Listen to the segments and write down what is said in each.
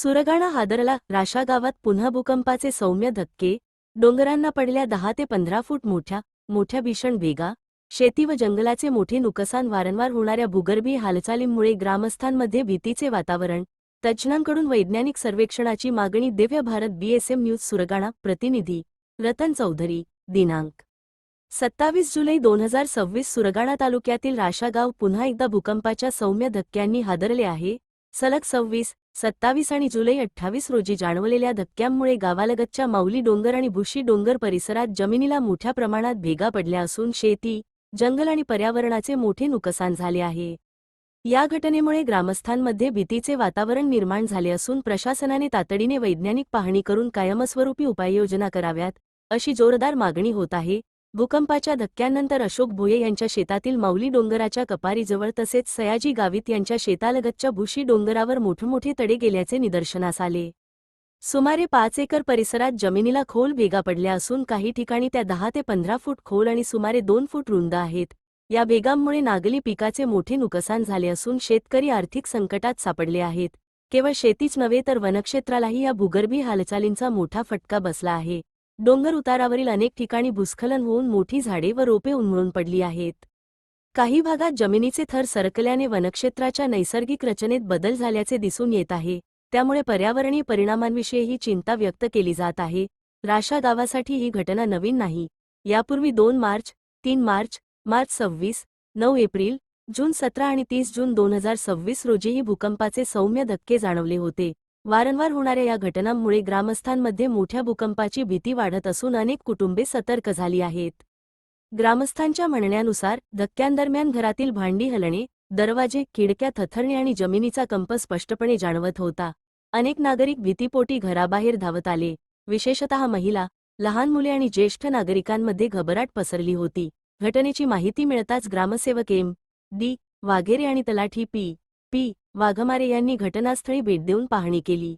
सुरगाणा हादरला. राशा गावात पुन्हा भूकंपाचे सौम्य धक्के. डोंगरांना पडल्या 10 ते 15 फूट मोठ्या भीषण भेगा. शेती व जंगलाचे मोठे नुकसान. वारंवार होणाऱ्या भूगर्भीय हालचालींमुळे ग्रामस्थांमध्ये भीतीचे वातावरण. तज्ज्ञांकडून वैज्ञानिक सर्वेक्षणाची मागणी. Divya Bharat BSM news Surgana. प्रतिनिधी रतन चौधरी. दिनांक 27 जुलै 2026. सुरगाणा तालुक्यातील राशा गाव पुन्हा एकदा भूकंपाच्या सौम्य धक्क्यांनी हादरले आहे. सलग 26, 27 आणि जुलै 28 रोजी जाणवलेल्या धक्क्यांमुळे गावालगतच्या माऊली डोंगर आणि भुशी डोंगर परिसरात जमिनीला मोठ्या प्रमाणात भेगा पडल्या असून शेती, जंगल आणि पर्यावरणाचे मोठे नुकसान झाले आहे. या घटनेमुळे ग्रामस्थांमध्ये भीतीचे वातावरण निर्माण झाले असून प्रशासनाने तातडीने वैज्ञानिक पाहणी करून कायमस्वरूपी उपाययोजना कराव्यात, अशी जोरदार मागणी होत आहे. भूकंपाच्या धक्क्यांनंतर अशोक भोये यांच्या शेतातील माऊली डोंगराच्या कपारीजवळ तसेच सयाजी गावित यांच्या शेतालगतच्या भुशी डोंगरावर मोठमोठे तडे गेल्याचे निदर्शनास आले. सुमारे 5 एकर परिसरात जमिनीला खोल भेगा पडल्या असून काही ठिकाणी त्या 10 ते 15 फूट खोल आणि सुमारे 2 फूट रुंद आहेत. या भेगांमुळे नागली पिकाचे मोठे नुकसान झाले असून शेतकरी आर्थिक संकटात सापडले आहेत. केवळ शेतीच नव्हे तर वनक्षेत्रालाही या भूगर्भीय हालचालींचा मोठा फटका बसला आहे. डोंगर उतारावरील अनेक ठिकाणी भूस्खलन होऊन मोठी झाडे व रोपे उन्मळून पडली आहेत. काही भागात जमिनीचे थर सरकल्याने वनक्षेत्राच्या नैसर्गिक रचनेत बदल झाल्याचे दिसून येत आहे. त्यामुळे पर्यावरणीय परिणामांविषयीही चिंता व्यक्त केली जात आहे. राशा गावासाठी ही घटना नवीन नाही. यापूर्वी 2 मार्च, 3 मार्च, मार्च 26, 9 एप्रिल, जून 17 आणि 30 जून 2026 रोजीही भूकंपाचे सौम्य धक्के जाणवले होते. वारंवार होणाऱ्या या घटनांमुळे ग्रामस्थांमध्ये मोठ्या भूकंपाची भीती वाढत असून अनेक कुटुंबे सतर्क झाली आहेत. ग्रामस्थांच्या म्हणण्यानुसार धक्क्यांदरम्यान घरातील भांडी हलणे, दरवाजे, खिडक्या थरथरणे आणि जमिनीचा कंप स्पष्टपणे जाणवत होता. अनेक नागरिक भीतीपोटी घराबाहेर धावत आले. विशेषतः महिला, लहान मुले आणि ज्येष्ठ नागरिकांमध्ये घबराट पसरली होती. घटनेची माहिती मिळताच ग्रामसेवक एम.डी. वाघेरे आणि तलाठी पी. वाघमारे यांनी घटनास्थळी भेट देऊन पाहणी केली.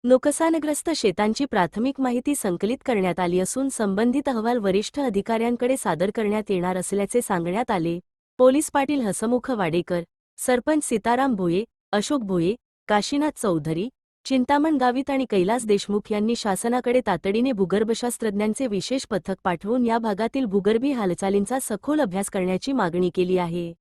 नुकसानग्रस्त शेतांची प्राथमिक माहिती संकलित करण्यात आली असून संबंधित अहवाल वरिष्ठ अधिकाऱ्यांकडे सादर करण्यात येणार असल्याचे सांगण्यात आले. पोलीस पाटील हसमुख वाडेकर, सरपंच सीताराम भोये, अशोक भोये, काशीनाथ चौधरी, चिंतामण गावित आणि कैलास देशमुख यांनी शासनाकडे तातडीने भूगर्भशास्त्रज्ञांचे विशेष पथक पाठवून या भागातील भूगर्भीय हालचालींचा सखोल अभ्यास करण्याची मागणी केली आहे.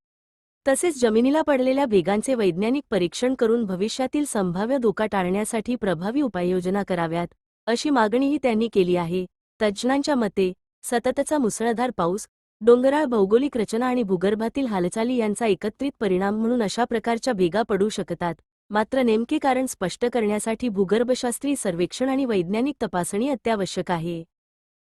तसेच जमिनीला पडलेल्या भेगांचे वैज्ञानिक परीक्षण करून भविष्यातील संभाव्य धोका टाळण्यासाठी प्रभावी उपाययोजना कराव्यात, अशी मागणीही त्यांनी केली आहे. तज्ज्ञांच्या मते सततचा मुसळधार पाऊस, डोंगराळ भौगोलिक रचना आणि भूगर्भातील हालचाली यांचा एकत्रित परिणाम म्हणून अशा प्रकारच्या भेगा पडू शकतात. मात्र नेमके कारण स्पष्ट करण्यासाठी भूगर्भशास्त्रीय सर्वेक्षण आणि वैज्ञानिक तपासणी अत्यावश्यक आहे.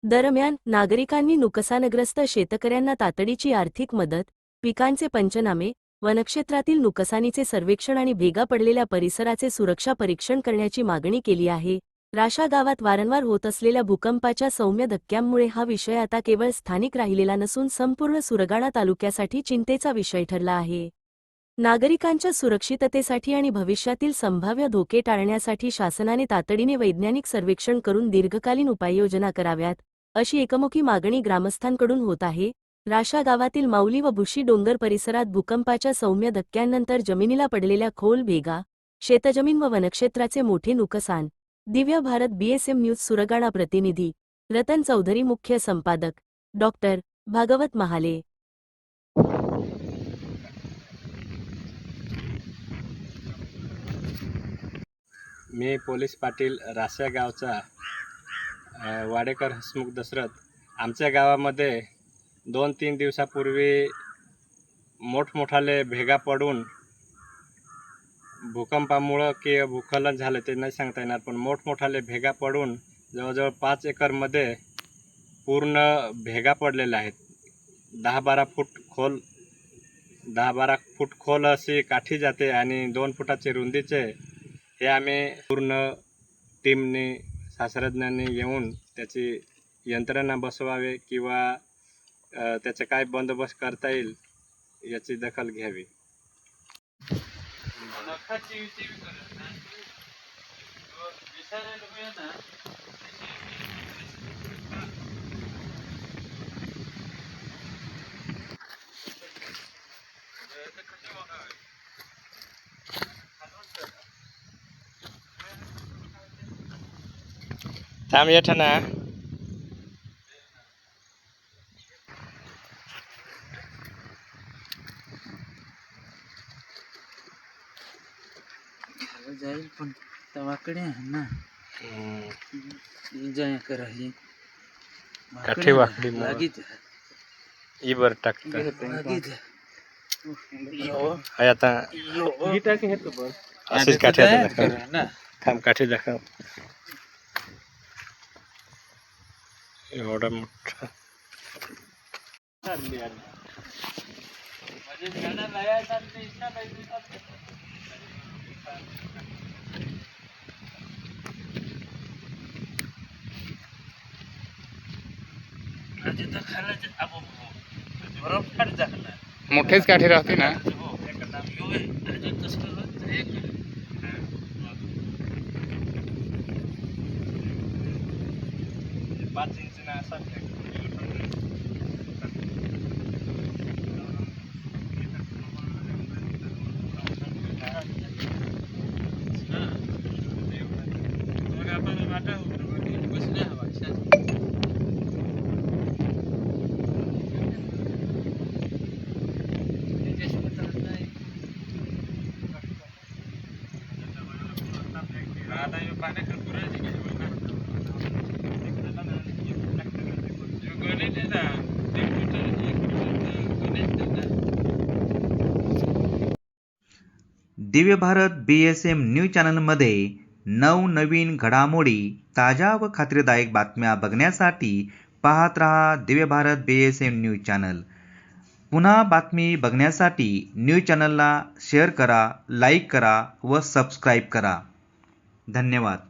दरम्यान नागरिकांनी नुकसानग्रस्त शेतकऱ्यांना तातडीची आर्थिक मदत, पिकांचे पंचनामे, वनक्षेत्रातील नुकसानीचे सर्वेक्षण आणि भेगा पडलेल्या परिसराचे सुरक्षा परीक्षण करण्याची मागणी केली आहे. राशा गावात वारंवार होत असलेल्या भूकंपाच्या सौम्य धक्क्यांमुळे हा विषय आता केवळ स्थानिक राहिलेला नसून संपूर्ण सुरगाणा तालुक्यासाठी चिंतेचा विषय ठरला आहे. नागरिकांच्या सुरक्षिततेसाठी आणि भविष्यातील संभाव्य धोके टाळण्यासाठी शासनाने तातडीने वैज्ञानिक सर्वेक्षण करून दीर्घकालीन उपाययोजना कराव्यात, अशी एकमुखी मागणी ग्रामस्थांकडून होत आहे. राशा गावातील माऊली व भुशी डोंगर परिसरात भूकंपाच्या सौम्य धक्क्यांनंतर जमिनीला पडलेल्या खोल भेगा, शेतजमीन व वनक्षेत्राचे मोठे नुकसान. Divya Bharat BSM news Surgana. प्रतिनिधी रतन चौधरी. मुख्य संपादक डॉ. भागवत महाले. मी पोलीस पाटील राशा गावचा वाडेकर हसमुख दशरथ. आमच्या गावामध्ये 2-3 दिवसापूर्वी मोठमोठाले भेगा पडून भूकंपामुळं किंवा भूस्खलन झालं ते नाही सांगता येणार, पण मोठमोठाले भेगा पडून जवळजवळ 5 एकरमध्ये पूर्ण भेगा पडलेल्या आहेत. 10-12 फूट खोल 10-12 फूट खोल अशी काठी जाते आणि 2 फुटाचे रुंदीचे. हे आम्ही पूर्ण टीमने, शास्त्रज्ञांनी येऊन त्याची यंत्रणा बसवावे किंवा त्याचा काय बंदोबस्त करता येईल याची दखल घ्यावी. थांब येठ ना. जाईल पण तवाकडे आहे ना जाय करायची काठी वाकडी मोड. लागीच ई बर टाकता लागीच हाय आता अशीच काठी आता दाखव. ना थांब काठी दाखव. एवढा मोठा मोठेच काठी राहते ना. 5 इंच असा दिव्य भारत BSM न्यूज चॅनलमध्ये नवनवीन घडामोडी, ताज्या व खात्रीदायक बातम्या बघण्यासाठी पाहत रहा Divya Bharat BSM news channel. पुन्हा बातमी बघण्यासाठी न्यूज चॅनलला शेअर करा, लाईक करा व सबस्क्राईब करा. धन्यवाद.